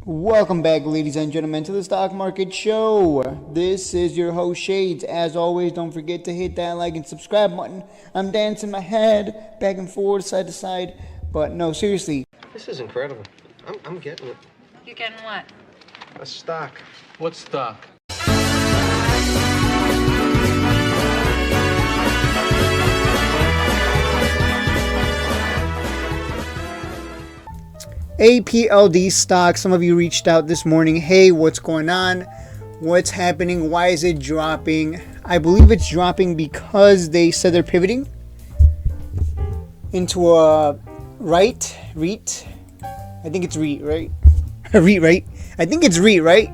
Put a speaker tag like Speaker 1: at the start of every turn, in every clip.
Speaker 1: Welcome back, ladies and gentlemen, to the Stock Market Show. This is your host, Shades. As always, don't forget to hit that like and subscribe button. I'm dancing my head back and forth, side to side. But no, seriously.
Speaker 2: This is incredible. I'm getting it.
Speaker 3: You getting what?
Speaker 2: A stock.
Speaker 4: What stock?
Speaker 1: Apld stock. Some of you reached out this morning. Hey, what's going on? What's happening? Why is it dropping? I believe it's dropping because they said they're pivoting into a REIT. I think it's REIT, right? REIT, right? I think it's REIT, right?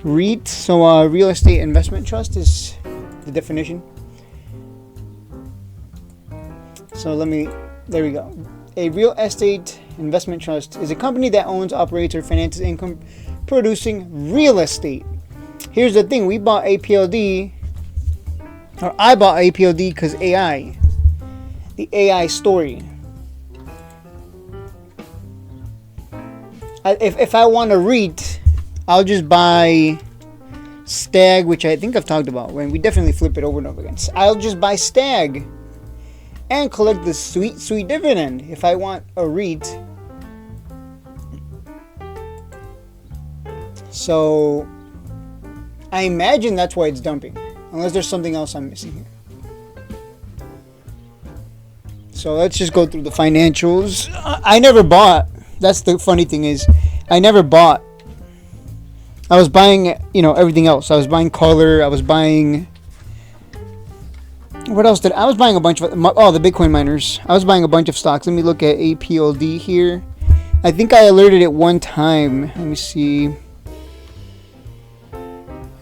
Speaker 1: REIT. So, real estate investment trust is the definition. So there we go. A real estate investment trust is a company that owns, operates, or finances income producing real estate. Here's the thing. I bought Apld because AI. The AI story. If I want a REIT, I'll just buy Stag, which I think I've talked about. When we definitely flip it over and over again. I'll just buy Stag and collect the sweet dividend. If I want a REIT, so I imagine that's why it's dumping, unless there's something else I'm missing here. So let's just go through the financials. I never bought. That's the funny thing is, I never bought. I was buying, everything else. I was buying color. I was buying. What else I was buying a bunch of, the Bitcoin miners. I was buying a bunch of stocks. Let me look at Apld here. I think I alerted it one time. Let me see.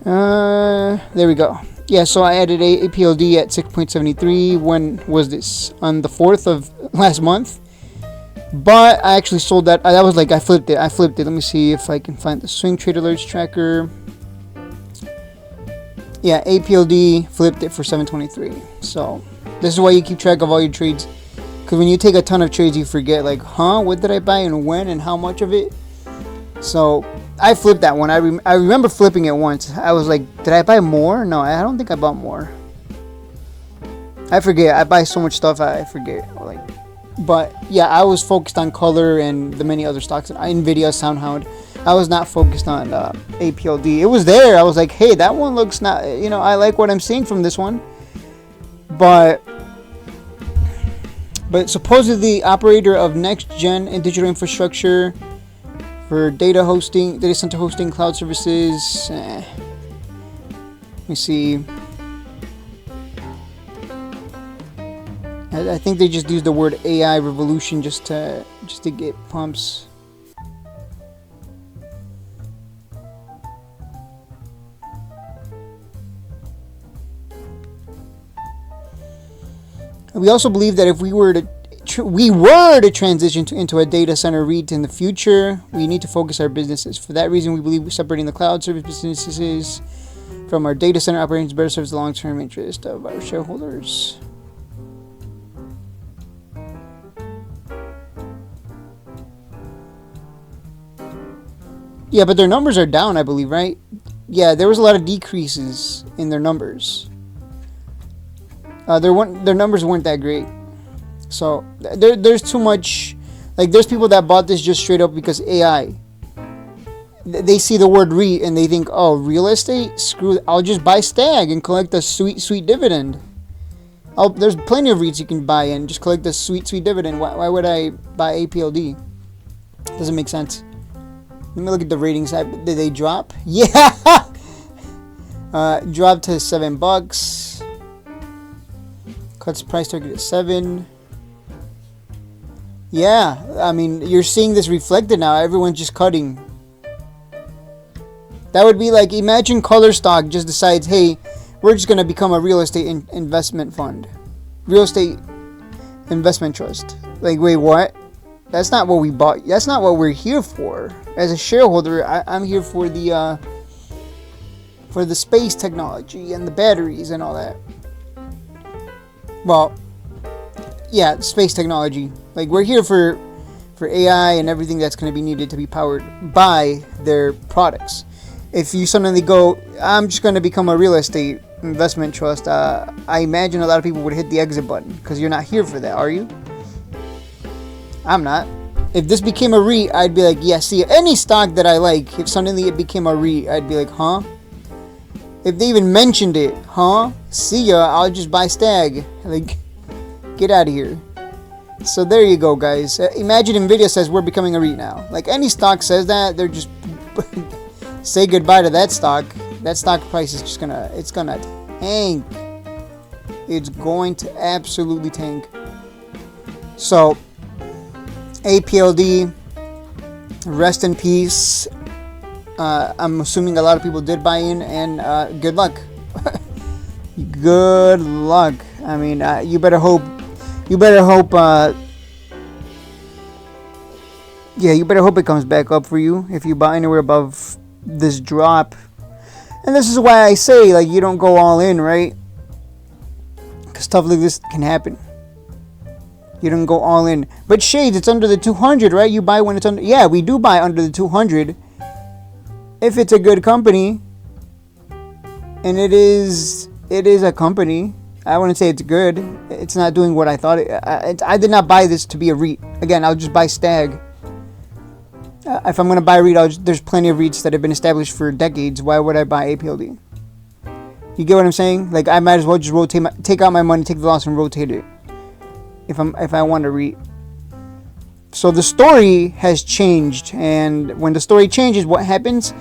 Speaker 1: There we go. Yeah, so I added Apld at 6.73. When was this? On the 4th of last month. But I actually sold that. That was I flipped it. Let me see if I can find the swing trade alerts tracker. Yeah, Apld flipped it for 723. So this is why you keep track of all your trades, because when you take a ton of trades, you forget what did I buy and when and how much of it. So I flipped that one. I remember flipping it once. I was like, did I buy more? No, I don't think I bought more. I forget. I buy so much stuff. I forget. But yeah, I was focused on color and the many other stocks. Nvidia, SoundHound. I was not focused on Apld. It was there. I was like, hey, that one looks not. I like what I'm seeing from this one. But supposedly operator of next gen and digital infrastructure for data center hosting, cloud services. Let me see. I think they just used the word AI revolution just to get pumps. We also believe that if we were to transition into a data center REIT in the future, we need to focus our businesses. For that reason, we believe separating the cloud service businesses from our data center operations better serves the long-term interest of our shareholders. Yeah, but their numbers are down, I believe, right? Yeah, there was a lot of decreases in their numbers. Their numbers weren't that great. So there's too much. There's people that bought this just straight up because AI. They see the word REIT and they think, oh, real estate? Screw it. I'll just buy Stag and collect a sweet dividend. There's plenty of REITs you can buy and just collect the sweet dividend. Why would I buy Apld? Doesn't make sense. Let me look at the ratings. Did they drop? Yeah! Dropped to $7. Cuts price target at 7. Yeah, I mean, you're seeing this reflected now. Everyone's just cutting. That would be imagine Color Stock just decides, hey, we're just going to become a real estate investment fund. Real estate investment trust. Wait, what? That's not what we bought. That's not what we're here for. As a shareholder, I'm here for the space technology and the batteries and all that. Well, yeah, space technology. We're here for for AI and everything that's going to be needed to be powered by their products. If you suddenly go, I'm just going to become a real estate investment trust, I imagine a lot of people would hit the exit button because you're not here for that, are you? I'm not. If this became a REIT, I'd be like, yeah, see, any stock that I like, if suddenly it became a REIT, I'd be like, huh? If they even mentioned it, huh? See ya, I'll just buy Stag. Like, get out of here. So there you go, guys. Imagine Nvidia says we're becoming a REIT now. Like, any stock says that, they're just say goodbye to that stock. That stock price is just gonna, it's gonna tank. It's going to absolutely tank. So, Apld, rest in peace. I'm assuming a lot of people did buy in, and good luck. Good luck. I mean, you better hope. You better hope. Yeah, you better hope it comes back up for you if you buy anywhere above this drop. And this is why I say, like, you don't go all in, right? Because stuff like this can happen. You don't go all in. But Shades, it's under the 200, right? You buy when it's under. Yeah, we do buy under the 200. If it's a good company. And it is a company. I wouldn't say it's good. It's not doing what I thought. I did not buy this to be a REIT. Again, I'll just buy Stag. If I'm going to buy a REIT, there's plenty of REITs that have been established for decades. Why would I buy Apld? You get what I'm saying? Like, I might as well just take out my money, take the loss, and rotate it. If I want to REIT. So the story has changed, and when the story changes, what happens?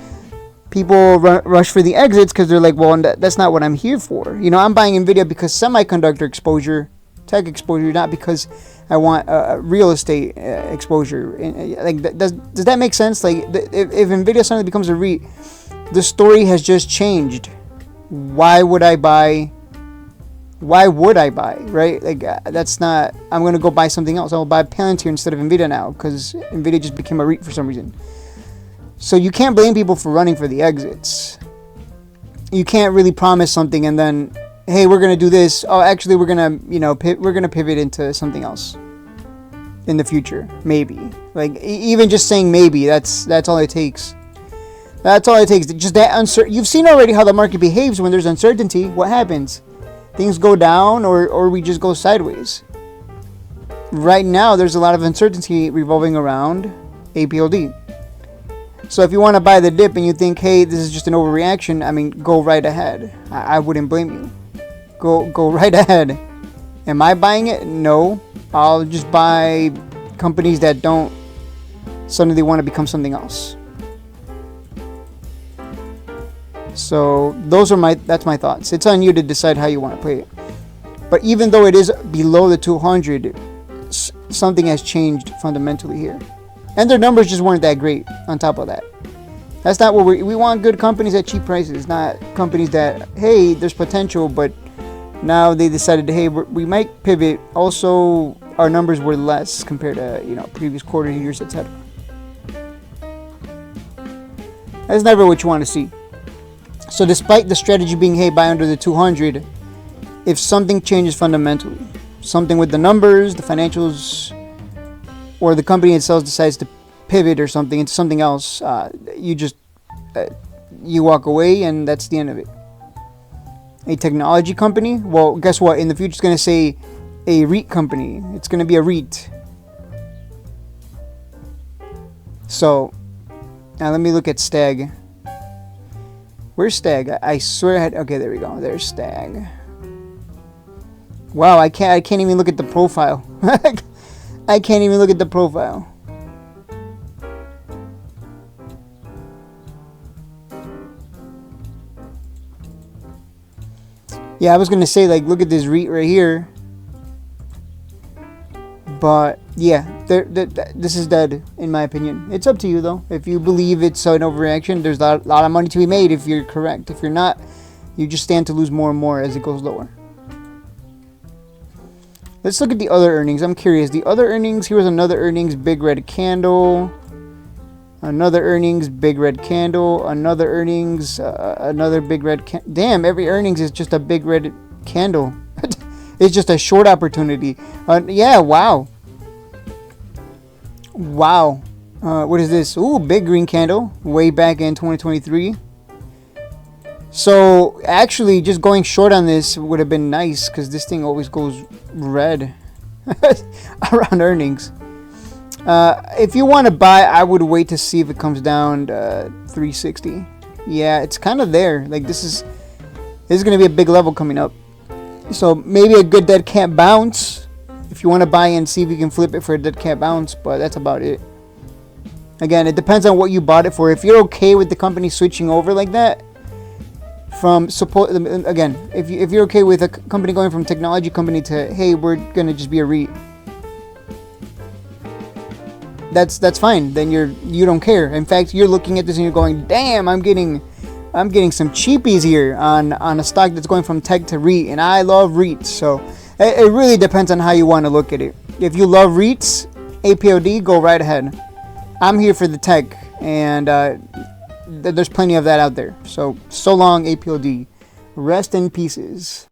Speaker 1: People rush for the exits because they're like, well, that's not what I'm here for. You know, I'm buying Nvidia because semiconductor exposure, tech exposure, not because I want real estate exposure. Like, does that make sense? Like, if Nvidia suddenly becomes a REIT, the story has just changed. Why would I buy? Right? Like, that's not. I'm gonna go buy something else. I'll buy Palantir instead of Nvidia now because Nvidia just became a REIT for some reason. So you can't blame people for running for the exits. You can't really promise something and then, hey, we're gonna do this. Oh, actually, we're gonna, we're gonna pivot into something else in the future, maybe. Like, even just saying maybe, that's all it takes. That's all it takes. Just that uncertain. You've seen already how the market behaves when there's uncertainty. What happens? Things go down, or we just go sideways. Right now, there's a lot of uncertainty revolving around Apld. So if you want to buy the dip and you think, hey, this is just an overreaction, I mean, go right ahead. I wouldn't blame you. Go right ahead. Am I buying it? No. I'll just buy companies that don't suddenly want to become something else. So that's my thoughts. It's on you to decide how you want to play it. But even though it is below the 200, something has changed fundamentally here. And their numbers just weren't that great on top of that. That's not what we want. Good companies at cheap prices, not companies that, hey, there's potential, but now they decided, hey, we might pivot. Also, our numbers were less compared to, previous quarter years, etc. That's never what you want to see. So despite the strategy being, hey, buy under the 200, if something changes fundamentally, something with the numbers, the financials, or the company itself decides to pivot or something into something else, you walk away, and that's the end of it. A technology company? Well, guess what? In the future, it's going to say a REIT company. It's going to be a REIT. So, now let me look at Stag. Where's Stag? I swear I had... Okay, there we go. There's Stag. Wow, I can't even look at the profile. I can't even look at the profile. Yeah, I was gonna say, like, look at this REIT right here. But yeah, this is dead in my opinion. It's up to you though. If you believe it's an overreaction, there's a lot of money to be made if you're correct. If you're not, you just stand to lose more and more as it goes lower. Let's look at the other earnings. I'm curious. The other earnings, here was another earnings, big red candle. Another earnings, big red candle. Another earnings, another big red candle. Damn, every earnings is just a big red candle. It's just a short opportunity. Yeah, wow. Wow. What is this? Ooh, big green candle. Way back in 2023. So, actually, just going short on this would have been nice, because this thing always goes red around earnings. If you want to buy, I would wait to see if it comes down to 360. Yeah, it's kind of there. Like, this is going to be a big level coming up. So, maybe a good dead cat bounce. If you want to buy and see if you can flip it for a dead cat bounce, but that's about it. Again, it depends on what you bought it for. If you're okay with the company switching over like that, from support, again, if you're okay with a company going from technology company to, hey, we're gonna just be a REIT, that's fine. Then you don't care. In fact, you're looking at this and you're going, damn, I'm getting some cheapies here on a stock that's going from tech to REIT, and I love REITs. So it really depends on how you want to look at it. If you love REITs, Apld, go right ahead. I'm here for the tech, and there's plenty of that out there. So long, Apld. Rest in pieces.